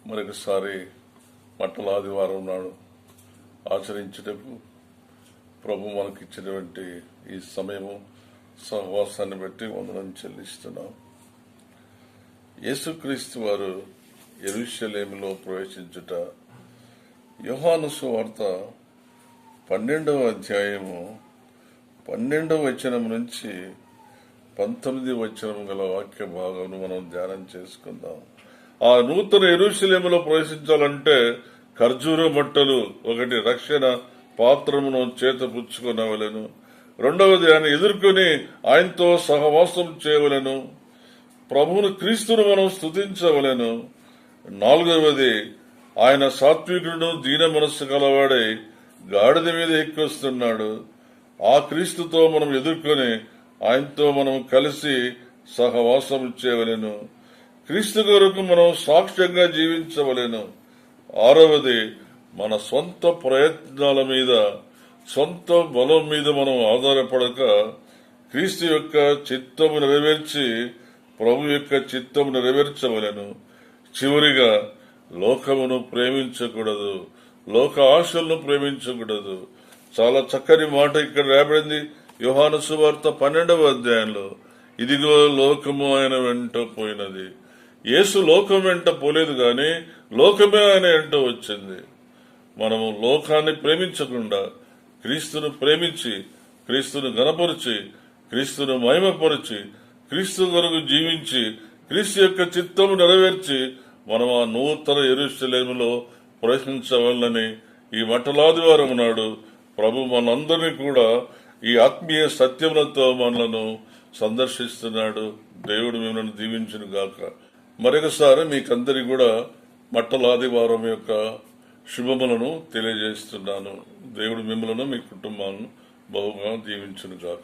మరొకసారి మట్టల ఆదివారం నాడు ఆచరించుటకు ప్రభు మనకిచ్చినటువంటి ఈ సమయము సహవాసాన్ని బట్టి వందనం చెల్లిస్తున్నాం. యేసుక్రీస్తు వారు యెరూషలేములో ప్రవేశించుట యోహాను సువార్త 12వ అధ్యాయము 12వ వచనం నుంచి 19వ వచనం గల వాక్య భాగం మనం ధ్యానం చేసుకుందాం. ఆ నూతన యెరూషలేములో ప్రవేశించాలంటే ఖర్జూర బట్టలు ఒకటి రక్షణ పాత్రమును చేతపుచ్చుకొనవలెను, రెండవది ఆయన ఎదుర్కొని ఆయనతో సహవాసం చేయవలెను, ప్రభువును క్రీస్తును మనం స్తుతించవలెను, నాలుగవది ఆయన సాత్వికుడును దీన మనస్సు గలవాడై గాడిద మీద ఎక్కొస్తున్నాడు, ఆ క్రీస్తుతో మనం ఎదుర్కొని ఆయనతో మనం కలిసి సహవాసం చేయవలెను, క్రీస్తు కొరకు మనం సాక్ష్యంగా జీవించవలెను, ఆరవది మన సొంత ప్రయత్నాల మీద సొంత బలం మీద మనం ఆధారపడక క్రీస్తు యొక్క చిత్తము నెరవేర్చి ప్రభు యొక్క చిత్తము నెరవేర్చవలెను, చివరిగా లోకమును ప్రేమించకూడదు, లోక ఆశలను ప్రేమించకూడదు. చాలా చక్కని మాట ఇక్కడ రాబడింది యోహాను సువార్త 12వ అధ్యాయంలో. ఇదిగో లోకము ఆయన వెంట పోయినది. యేసు లోకం వెంట పోలేదు గాని లోకమే ఆయన వెంట వచ్చింది. మనము లోకాన్ని ప్రేమించకుండా క్రీస్తును ప్రేమించి క్రీస్తును గణపరిచి క్రీస్తును మహిమపరిచి క్రీస్తు కొరకు జీవించి క్రీస్తు యొక్క చిత్తము నెరవేర్చి మనం ఆ నూతన యెరూషలేములో ప్రవేశించవాలని ఈ మట్టలాదివారం నాడు ప్రభు మనందరినీ కూడా ఈ ఆత్మీయ సత్యములతో మనలను సందర్శిస్తున్నాడు. దేవుడు మిమ్మల్ని దీవించును గాక. మరొకసారి మీకందరి కూడా మట్టల ఆదివారం యొక్క శుభములను తెలియజేస్తున్నాను. దేవుడు మిమ్మలను మీ కుటుంబాలను బహుగా దీవించును గాక.